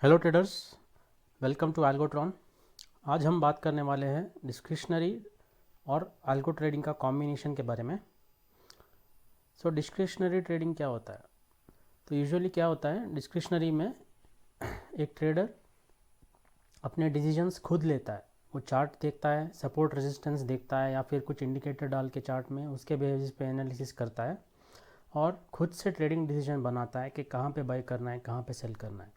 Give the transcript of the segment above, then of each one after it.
Hello traders, welcome to Algotron. आज हम बात करने वाले हैं डिस्क्रिशनरी और एल्गो ट्रेडिंग का कॉम्बिनेशन के बारे में। डिस्क्रिशनरी ट्रेडिंग क्या होता है? तो यूजुअली क्या होता है, डिस्क्रिशनरी में एक ट्रेडर अपने डिसीजंस खुद लेता है। वो चार्ट देखता है, सपोर्ट रेजिस्टेंस देखता है, या फिर कुछ इंडिकेटर डाल के चार्ट में उसके बेसिस पे एनालिसिस करता है और खुद से ट्रेडिंग डिसीजन बनाता है कि कहाँ पे बाय करना है, कहाँ पे सेल करना है।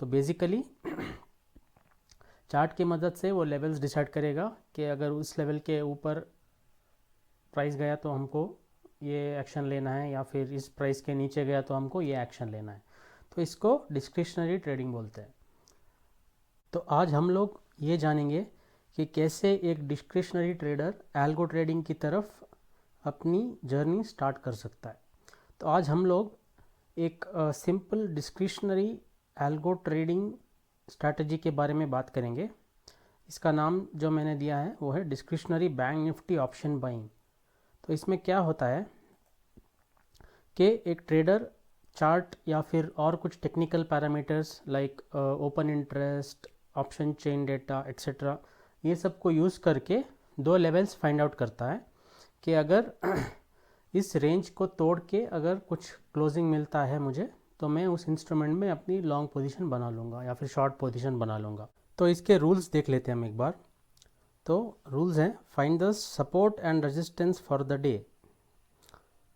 तो बेसिकली चार्ट की मदद से वो लेवल्स डिसाइड करेगा कि अगर उस लेवल के ऊपर प्राइस गया तो हमको ये एक्शन लेना है, या फिर इस प्राइस के नीचे गया तो हमको ये एक्शन लेना है। तो इसको डिस्क्रिशनरी ट्रेडिंग बोलते हैं। तो आज हम लोग ये जानेंगे कि कैसे एक डिस्क्रिशनरी ट्रेडर एल्गो ट्रेडिंग की तरफ अपनी जर्नी स्टार्ट कर सकता है। तो आज हम लोग एक simple discretionary algo trading strategy के बारे में बात करेंगे। इसका नाम जो मैंने दिया है वो है discretionary bank Nifty option buying. तो इसमें क्या होता है कि एक ट्रेडर चार्ट या फिर और कुछ technical parameters like open interest, option chain data etcetera, ये सब को यूज़ करके दो लेवल्स फाइंड आउट करता है कि अगर इस रेंज को तोड़ के अगर कुछ क्लोजिंग मिलता है मुझे, तो मैं उस इंस्ट्रूमेंट में अपनी लॉन्ग पोजीशन बना लूँगा या फिर शॉर्ट पोजीशन बना लूँगा। तो इसके रूल्स देख लेते हैं हम एक बार। तो रूल्स हैं, find the support and resistance for the day.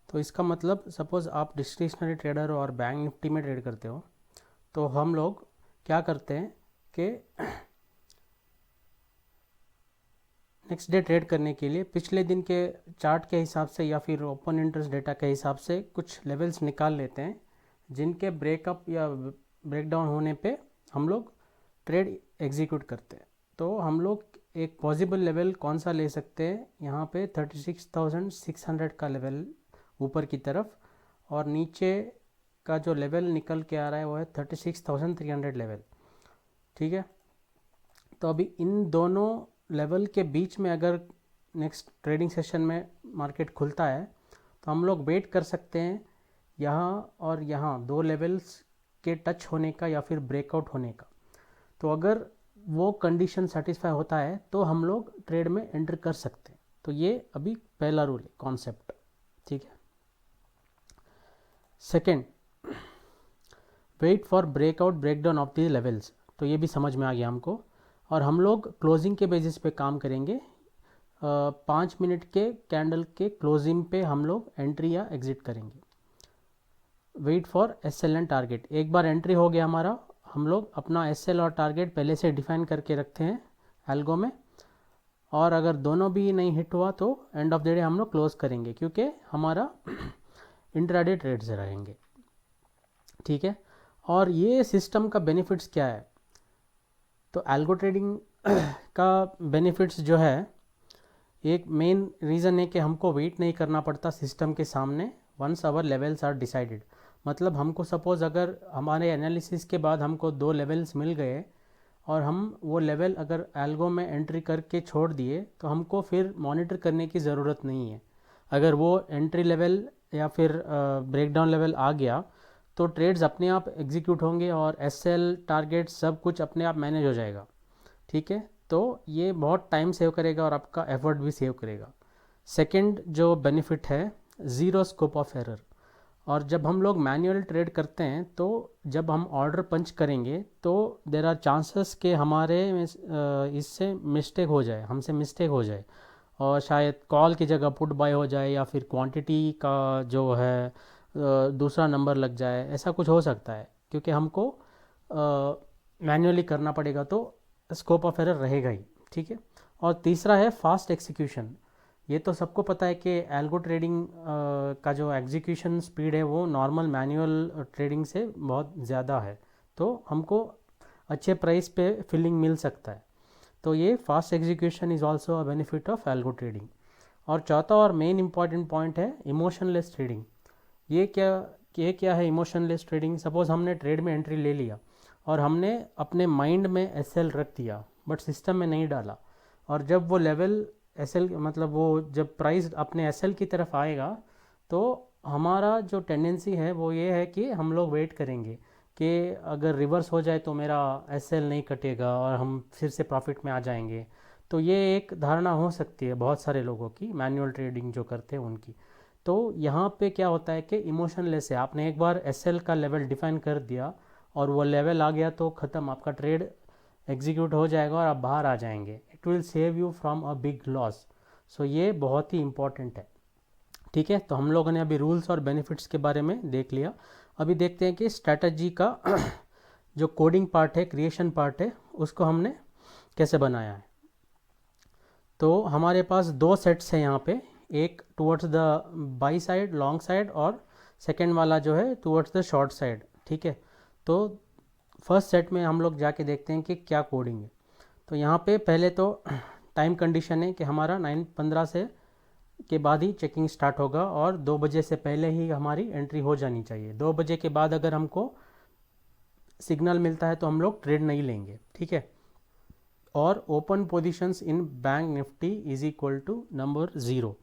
तो इसका मतलब सपोज़ आप डिस्क्रिशनरी ट्रेडर हो और बैंक निफ्टी में ट्रेड करते हो, तो हम लोग क्या करते हैं कि नेक्स्ट डे ट्रेड करने के लिए पिछले दिन के चार्ट के हिसाब से या फिर ओपन इंटरेस्ट डेटा के हिसाब से कुछ लेवल्स निकाल लेते हैं, जिनके ब्रेकअप या ब्रेकडाउन होने पे हम लोग ट्रेड एग्जीक्यूट करते हैं। तो हम लोग एक पॉसिबल लेवल कौन सा ले सकते हैं, यहाँ पे 36,600 का लेवल ऊपर की तरफ, और नीचे का जो लेवल निकल के आ रहा है वो है 36,300 लेवल। ठीक है, तो अभी इन दोनों लेवल के बीच में अगर नेक्स्ट ट्रेडिंग सेशन में मार्केट खुलता है तो हम लोग वेट कर सकते हैं यहाँ और यहाँ दो लेवल्स के टच होने का या फिर ब्रेकआउट होने का। तो अगर वो कंडीशन सेटिस्फाई होता है तो हम लोग ट्रेड में एंटर कर सकते हैं। तो ये अभी पहला रूल है, कॉन्सेप्ट। ठीक है। Second, wait for breakout breakdown of the levels. तो ये भी समझ में आ गया हमको, और हम लोग क्लोजिंग के बेसिस पे काम करेंगे। 5 मिनट के कैंडल के क्लोजिंग पे हम लोग एंट्री या एग्जिट करेंगे। Wait for SL and target. एक बार एंट्री हो गया हमारा, हम लोग अपना एसएल और टारगेट पहले से डिफाइन करके रखते हैं एल्गो में, और अगर दोनों भी नहीं हिट हुआ तो एंड ऑफ द डे हम लोग क्लोज करेंगे, क्योंकि हमारा इंट्राडे ट्रेड से रहेंगे। ठीक है। और ये सिस्टम का बेनिफिट्स क्या है? तो एल्गो ट्रेडिंग का बेनिफिट्स जो है, एक मेन रीज़न है कि हमको वेट नहीं करना पड़ता सिस्टम के सामने once our levels are decided. मतलब हमको सपोज़ अगर हमारे एनालिसिस के बाद हमको दो लेवल्स मिल गए और हम वो लेवल अगर एल्गो में एंट्री करके छोड़ दिए, तो हमको फिर मॉनिटर करने की ज़रूरत नहीं है। अगर वो एंट्री लेवल या फिर ब्रेकडाउन लेवल आ गया तो ट्रेड्स अपने आप एग्जीक्यूट होंगे और एसएल टारगेट सब कुछ अपने आप मैनेज हो जाएगा। ठीक है, तो ये बहुत टाइम सेव करेगा और आपका एफर्ट भी सेव करेगा। सेकंड जो बेनिफिट है, ज़ीरो स्कोप ऑफ एरर। और जब हम लोग मैनुअल ट्रेड करते हैं तो जब हम ऑर्डर पंच करेंगे तो देर आर चांसेस कि हमारे इससे मिस्टेक हो जाए, हमसे मिस्टेक हो जाए, और शायद कॉल की जगह पुट बाय हो जाए, या फिर क्वांटिटी का जो है दूसरा नंबर लग जाए। ऐसा कुछ हो सकता है क्योंकि हमको मैन्युअली करना पड़ेगा, तो स्कोप ऑफ एरर रहेगा ही। ठीक है। और तीसरा है फास्ट एक्सिक्यूशन। ये तो सबको पता है कि एल्गो ट्रेडिंग का जो एग्जीक्यूशन स्पीड है वो नॉर्मल मैनुअल ट्रेडिंग से बहुत ज़्यादा है, तो हमको अच्छे प्राइस पे फिलिंग मिल सकता है। तो ये fast execution is also a benefit of algo trading. और चौथा और मेन इंपॉर्टेंट पॉइंट है इमोशनलेस ट्रेडिंग। ये क्या है इमोशनलेस ट्रेडिंग? सपोज़ हमने ट्रेड में एंट्री ले लिया और हमने अपने माइंड में एसएल रख दिया बट सिस्टम में नहीं डाला, और जब वो लेवल एसएल मतलब वो जब प्राइस अपने एसएल की तरफ आएगा तो हमारा जो टेंडेंसी है वो ये है कि हम लोग वेट करेंगे कि अगर रिवर्स हो जाए तो मेरा एसएल नहीं कटेगा और हम फिर से प्रॉफिट में आ जाएंगे। तो ये एक धारणा हो सकती है बहुत सारे लोगों की, मैनुअल ट्रेडिंग जो करते हैं उनकी। तो यहाँ पे क्या होता है कि इमोशनलेस है, आपने एक बार एसएल का लेवल डिफाइन कर दिया और वो लेवल आ गया तो ख़त्म, आपका ट्रेड एग्जीक्यूट हो जाएगा और आप बाहर आ जाएंगे। It will save you from a big loss. So ये बहुत ही इंपॉर्टेंट है। ठीक है, तो हम लोगों ने अभी रूल्स और बेनिफिट्स के बारे में देख लिया। अभी देखते हैं कि स्ट्रैटेजी का जो कोडिंग पार्ट है, क्रिएशन पार्ट है, उसको हमने कैसे बनाया है। तो हमारे पास दो सेट्स हैं यहाँ पे, एक towards the by side long side और सेकेंड वाला जो है टुवर्ड्स द शॉर्ट साइड। ठीक है, तो फर्स्ट सेट में हम लोग जाके देखते हैं कि क्या कोडिंग है। तो यहाँ पे पहले तो टाइम कंडीशन है कि हमारा 9:15 से के बाद ही चेकिंग स्टार्ट होगा और 2 बजे से पहले ही हमारी एंट्री हो जानी चाहिए। 2 बजे के बाद अगर हमको सिग्नल मिलता है तो हम लोग ट्रेड नहीं लेंगे। ठीक है, और open positions in bank Nifty is equal to number 0।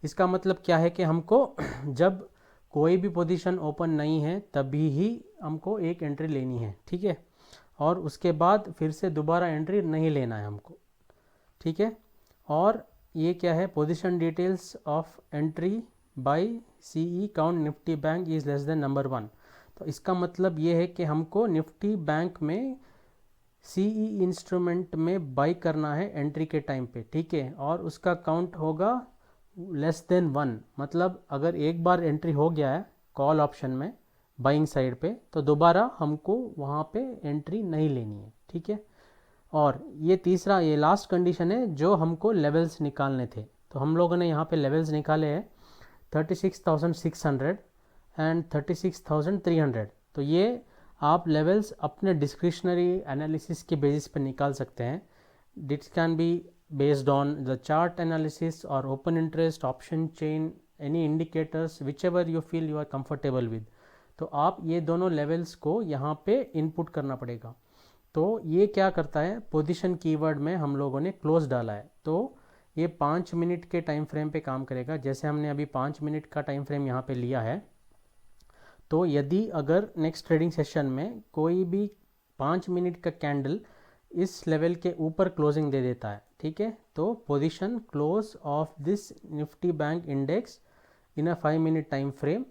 इसका मतलब क्या है कि हमको जब कोई भी पोजीशन ओपन नहीं है तभी ही हमको एक एंट्री लेनी है। ठीक है, और उसके बाद फिर से दोबारा एंट्री नहीं लेना है हमको। ठीक है, और ये क्या है, position details of entry buy CE count Nifty bank is less than number 1। तो इसका मतलब ये है कि हमको निफ्टी बैंक में सीई इंस्ट्रूमेंट में बाई करना है एंट्री के टाइम पे। ठीक है, और उसका काउंट होगा लेस देन 1। मतलब अगर एक बार एंट्री हो गया है कॉल ऑप्शन में बाइंग साइड पे तो दोबारा हमको वहाँ पे एंट्री नहीं लेनी है। ठीक है, और ये तीसरा, ये लास्ट कंडीशन है जो हमको लेवल्स निकालने थे। तो हम लोगों ने यहाँ पे लेवल्स निकाले हैं 36,600 एंड 36,300। तो ये आप लेवल्स अपने डिस्क्रिशनरी एनालिसिस के बेसिस पे निकाल सकते हैं। This can be based on the chart analysis और open interest, option chain, any indicators, whichever you feel you are comfortable with. तो आप ये दोनों लेवल्स को यहाँ पे इनपुट करना पड़ेगा। तो ये क्या करता है, पोजीशन कीवर्ड में हम लोगों ने क्लोज डाला है तो ये 5 मिनट के टाइम फ्रेम पे काम करेगा। जैसे हमने अभी 5 मिनट का टाइम फ्रेम यहाँ पे लिया है, तो यदि अगर नेक्स्ट ट्रेडिंग सेशन में कोई भी 5 मिनट का कैंडल इस लेवल के ऊपर क्लोजिंग दे देता है, ठीक है, तो position close of this Nifty bank index in a 5 minute time frame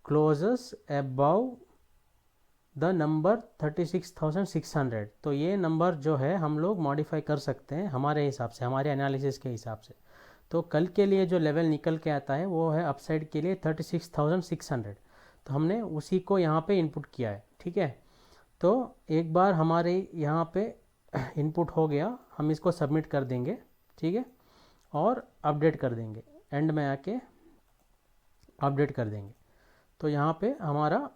closes above the number 36,600। तो ये नंबर जो है हम लोग मॉडिफाई कर सकते हैं हमारे हिसाब से, हमारे एनालिसिस के हिसाब से। तो कल के लिए जो लेवल निकल के आता है वो है अपसाइड के लिए 36,600। तो हमने उसी को यहाँ पे इनपुट किया है। ठीक है, तो एक बार हमारे यहाँ पे इनपुट हो गया, हम इसको सबमिट कर देंगे। ठीक है, और अपडेट कर देंगे, एंड में आके अपडेट कर देंगे तो यहाँ पे हमारा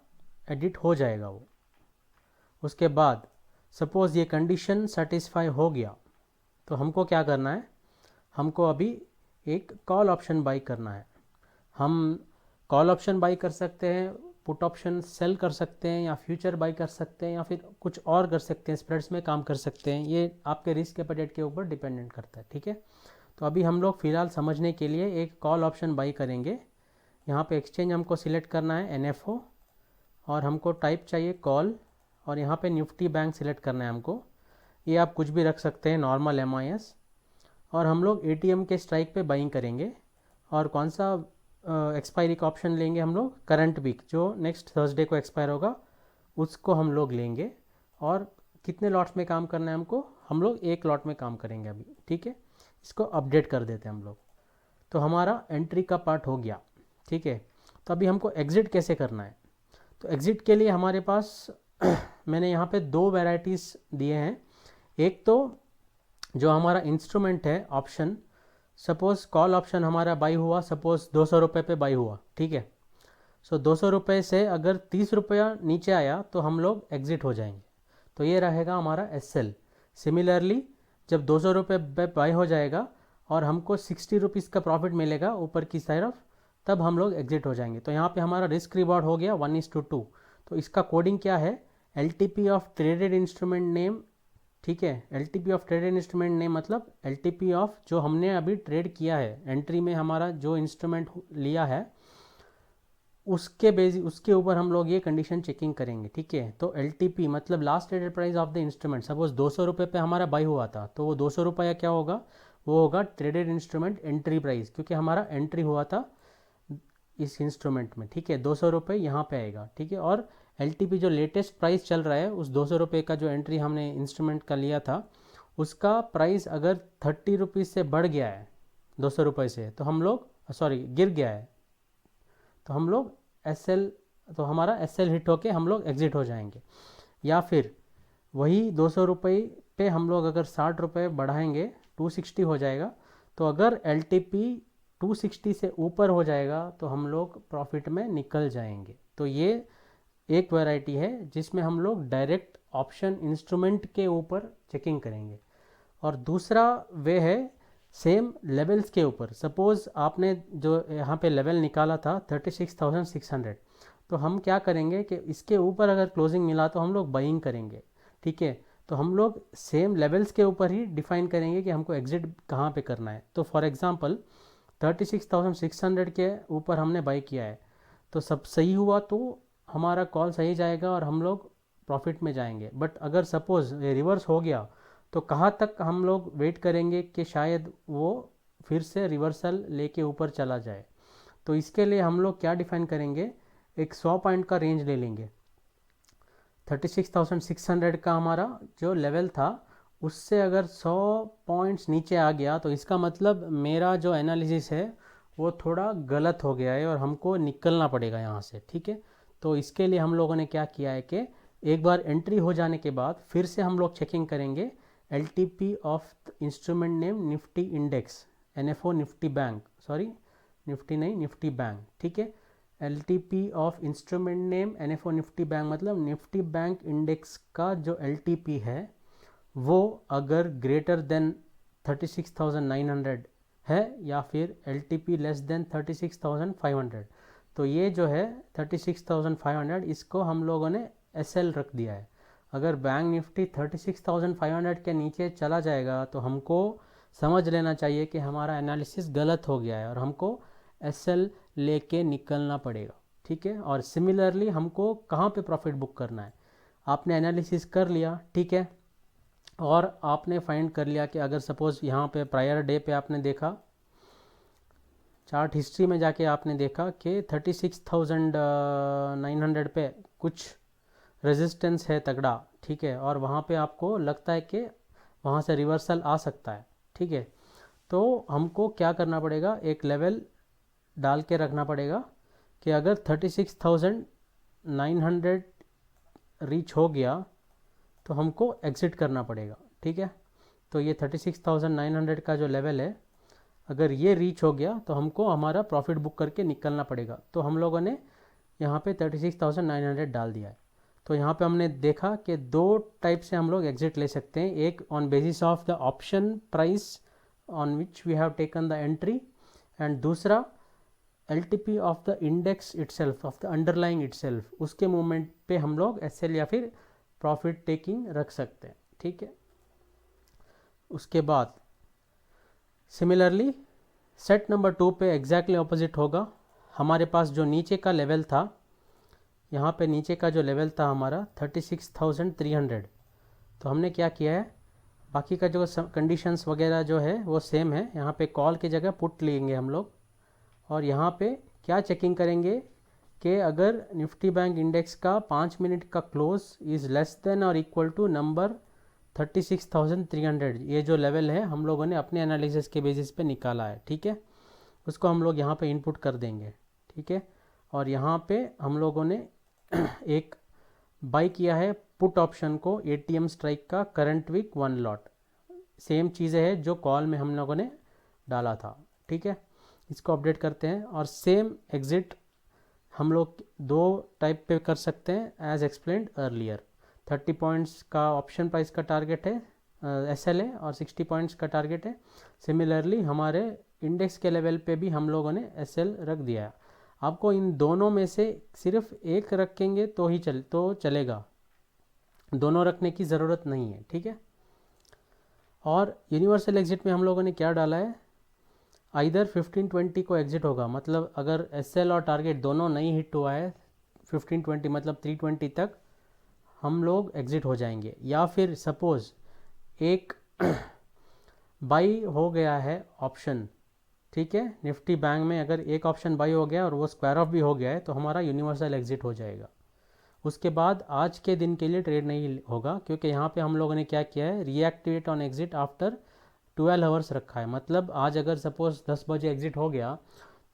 एडिट हो जाएगा वो। उसके बाद सपोज़ ये कंडीशन सेटिस्फाई हो गया तो हमको क्या करना है, हमको अभी एक कॉल ऑप्शन बाई करना है। हम कॉल ऑप्शन बाई कर सकते हैं, पुट ऑप्शन सेल कर सकते हैं, या फ्यूचर बाई कर सकते हैं, या फिर कुछ और कर सकते हैं, स्प्रेड्स में काम कर सकते हैं। ये आपके रिस्क एपेटाइट के ऊपर डिपेंडेंट करता है। ठीक है, तो अभी हम लोग फ़िलहाल समझने के लिए एक कॉल ऑप्शन बाई करेंगे। यहाँ पे एक्सचेंज हमको सिलेक्ट करना है NFO, और हमको टाइप चाहिए कॉल, और यहाँ पे निफ्टी बैंक सिलेक्ट करना है हमको। ये आप कुछ भी रख सकते हैं, नॉर्मल MIS। और हम लोग ATM के स्ट्राइक पे बाइंग करेंगे। और कौन सा एक्सपायरी का ऑप्शन लेंगे हम लोग, करंट वीक जो नेक्स्ट थर्सडे को एक्सपायर होगा उसको हम लोग लेंगे। और कितने लॉट्स में काम करना है हमको, हम लोग एक लॉट में काम करेंगे अभी। ठीक है, इसको अपडेट कर देते हैं हम लोग। तो हमारा एंट्री का पार्ट हो गया। ठीक है, तो अभी हमको एग्ज़िट कैसे करना है। तो एग्ज़िट के लिए हमारे पास मैंने यहाँ पे 2 वैरायटीज़ दिए हैं। एक तो जो हमारा इंस्ट्रूमेंट है ऑप्शन, सपोज़ कॉल ऑप्शन हमारा बाई हुआ, सपोज़ 200 रुपये पे बाई हुआ। ठीक है, सो 200 रुपये से अगर 30 रुपया नीचे आया तो हम लोग एग्ज़िट हो जाएंगे। तो ये रहेगा हमारा SL। सिमिलरली जब 200 रुपये पे बाई हो जाएगा और हमको 60 रुपीज़ का प्रॉफिट मिलेगा ऊपर की तरफ, तब हम लोग एग्ज़िट हो जाएंगे। तो यहाँ पे हमारा रिस्क रिवॉर्ड हो गया 1:2। तो इसका कोडिंग क्या है, LTP of traded instrument name. ठीक है, LTP of traded instrument name मतलब LTP ऑफ जो हमने अभी ट्रेड किया है, एंट्री में हमारा जो इंस्ट्रूमेंट लिया है उसके ऊपर हम लोग ये कंडीशन चेकिंग करेंगे, ठीक है। तो LTP मतलब last traded price of the instrument, suppose 200 रुपये पे हमारा बाई हुआ था, तो वो 200 रुपया क्या होगा, वो होगा ट्रेडेड इंस्ट्रूमेंट एंट्री प्राइस, क्योंकि हमारा एंट्री हुआ था इस इंस्ट्रूमेंट में, ठीक है। 200 रुपये यहाँ पे आएगा, ठीक है। और LTP जो लेटेस्ट प्राइस चल रहा है, उस 200 रुपये का जो एंट्री हमने इंस्ट्रूमेंट का लिया था, उसका प्राइस अगर 30 रुपीज़ से बढ़ गया है 200 रुपये से, तो हम लोग गिर गया है, तो हम लोग SL, तो हमारा SL हिट होके हम लोग एग्जिट हो जाएंगे। या फिर वही 200 रुपये पे हम लोग अगर 60 रुपये बढ़ाएंगे, 260 हो जाएगा। तो अगर LTP 260 से ऊपर हो जाएगा तो हम लोग प्रॉफिट में निकल जाएंगे। तो ये एक वैरायटी है जिसमें हम लोग डायरेक्ट ऑप्शन इंस्ट्रूमेंट के ऊपर चेकिंग करेंगे। और दूसरा वे है सेम लेवल्स के ऊपर। सपोज़ आपने जो यहाँ पे लेवल निकाला था 36,600, तो हम क्या करेंगे कि इसके ऊपर अगर क्लोजिंग मिला तो हम लोग बाइंग करेंगे, ठीक है। तो हम लोग सेम लेवल्स के ऊपर ही डिफाइन करेंगे कि हमको एग्जिट कहाँ पे करना है। तो फॉर एग्जांपल 36,600 के ऊपर हमने बाई किया है, तो सब सही हुआ तो हमारा कॉल सही जाएगा और हम लोग प्रॉफिट में जाएंगे। बट अगर सपोज़ रिवर्स हो गया तो कहाँ तक हम लोग वेट करेंगे कि शायद वो फिर से रिवर्सल लेके ऊपर चला जाए। तो इसके लिए हम लोग क्या डिफाइन करेंगे, एक 100 पॉइंट का रेंज ले लेंगे। 36,600 का हमारा जो लेवल था, उससे अगर 100 पॉइंट्स नीचे आ गया तो इसका मतलब मेरा जो एनालिसिस है वो थोड़ा गलत हो गया है और हमको निकलना पड़ेगा यहाँ से, ठीक है। तो इसके लिए हम लोगों ने क्या किया है कि एक बार एंट्री हो जाने के बाद फिर से हम लोग चेकिंग करेंगे LTP of instrument name Nifty index, NFO Nifty bank, Nifty नहीं, निफ्टी बैंक, ठीक है। LTP of instrument name NFO Nifty bank मतलब निफ्टी बैंक इंडेक्स का जो LTP है वो अगर ग्रेटर देन 36,900 है या फिर LTP लेस देन 36,500, तो ये जो है 36,500 इसको हम लोगों ने SL रख दिया है। अगर बैंक निफ्टी 36,500 के नीचे चला जाएगा तो हमको समझ लेना चाहिए कि हमारा एनालिसिस गलत हो गया है और हमको SL लेके निकलना पड़ेगा, ठीक है। और सिमिलरली हमको कहाँ पे प्रॉफिट बुक करना है, आपने एनालिसिस कर लिया, ठीक है, और आपने फाइंड कर लिया कि अगर सपोज़ यहाँ पे प्रायर डे पे आपने देखा, चार्ट हिस्ट्री में जाके आपने देखा कि 36,900 पे कुछ रेजिस्टेंस है तगड़ा, ठीक है, और वहाँ पे आपको लगता है कि वहाँ से रिवर्सल आ सकता है, ठीक है। तो हमको क्या करना पड़ेगा, एक लेवल डाल के रखना पड़ेगा कि अगर 36,900 रीच हो गया तो हमको एग्ज़िट करना पड़ेगा, ठीक है। तो ये 36,900 का जो लेवल है, अगर ये रीच हो गया तो हमको हमारा प्रॉफिट बुक करके निकलना पड़ेगा। तो हम लोगों ने यहाँ पे 36,900 डाल दिया है। तो यहाँ पे हमने देखा कि दो टाइप से हम लोग एग्जिट ले सकते हैं, एक on basis of the option price on which we have taken the entry, and दूसरा LTP of the index itself, of the underlying itself, उसके मूवमेंट पे हम लोग SL या फिर प्रॉफिट टेकिंग रख सकते हैं, ठीक है। उसके बाद सिमिलरली सेट नंबर 2 पे एग्जैक्टली ऑपोजिट होगा। हमारे पास जो नीचे का लेवल था, यहाँ पे नीचे का जो लेवल था हमारा 36,300, तो हमने क्या किया है, बाकी का जो कंडीशंस वगैरह जो है वो सेम है। यहाँ पे कॉल की जगह पुट लेंगे हम लोग, और यहाँ पे क्या चेकिंग करेंगे कि अगर निफ्टी बैंक इंडेक्स का 5 मिनट का क्लोज इज़ लेस देन और इक्वल टू नंबर 36,300, ये जो लेवल है हम लोगों ने अपने एनालिसिस के बेसिस पे निकाला है, ठीक है। उसको हम लोग यहाँ पे इनपुट कर देंगे, ठीक है। और यहाँ पे हम लोगों ने एक बाई किया है पुट ऑप्शन को ATM स्ट्राइक का करंट वीक 1 लॉट, सेम चीज़ें है जो कॉल में हम लोगों ने डाला था, ठीक है। इसको अपडेट करते हैं और सेम एग्जिट हम लोग दो टाइप पे कर सकते हैं एज एक्सप्लेन्ड अर्लियर। 30 पॉइंट्स का ऑप्शन प्राइस का टारगेट है SL है, और 60 पॉइंट्स का टारगेट है। सिमिलरली हमारे इंडेक्स के लेवल पे भी हम लोगों ने SL रख दिया है। आपको इन दोनों में से सिर्फ एक रखेंगे तो चलेगा, दोनों रखने की ज़रूरत नहीं है, ठीक है। और यूनिवर्सल एग्जिट में हम लोगों ने क्या डाला है, आइदर 1520 को एग्जिट होगा, मतलब अगर एसएल और टारगेट दोनों नहीं हिट हुआ है 1520 मतलब 320 तक हम लोग एग्जिट हो जाएंगे, या फिर सपोज एक बाई हो गया है ऑप्शन, ठीक है, निफ्टी बैंक में अगर एक ऑप्शन बाई हो गया और वो स्क्वायर ऑफ भी हो गया है तो हमारा यूनिवर्सल एग्जिट हो जाएगा। उसके बाद आज के दिन के लिए ट्रेड नहीं होगा, क्योंकि यहाँ पे हम लोगों ने क्या किया है, reactivate on exit after 12 hours रखा है। मतलब आज अगर सपोज 10 बजे एग्जिट हो गया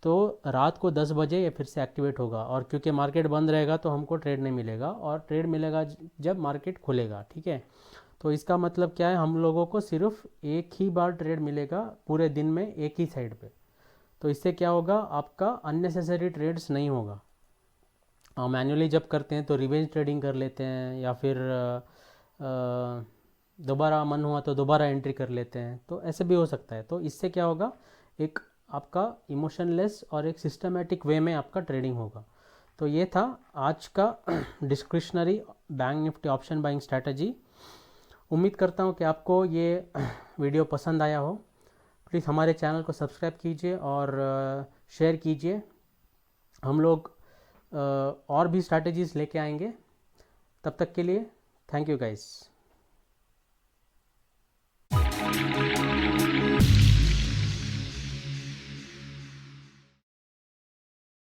तो रात को 10 बजे ये फिर से एक्टिवेट होगा, और क्योंकि मार्केट बंद रहेगा तो हमको ट्रेड नहीं मिलेगा, और ट्रेड मिलेगा जब मार्केट खुलेगा, ठीक है। तो इसका मतलब क्या है, हम लोगों को सिर्फ एक ही बार ट्रेड मिलेगा पूरे दिन में एक ही साइड पे। तो इससे क्या होगा, आपका अननेसेसरी ट्रेड्स नहीं होगा। मैन्युअली जब करते हैं तो रिवेंज ट्रेडिंग कर लेते हैं, या फिर दोबारा मन हुआ तो दोबारा एंट्री कर लेते हैं, तो ऐसे भी हो सकता है। तो इससे क्या होगा, एक आपका इमोशनलेस और एक सिस्टमेटिक वे में आपका ट्रेडिंग होगा। तो ये था आज का discretionary bank Nifty option buying strategy. उम्मीद करता हूँ कि आपको ये वीडियो पसंद आया हो। प्लीज़ हमारे चैनल को सब्सक्राइब कीजिए और शेयर कीजिए। हम लोग और भी स्ट्रैटेजीज़ लेके आएंगे। तब तक के लिए थैंक यू गाइस।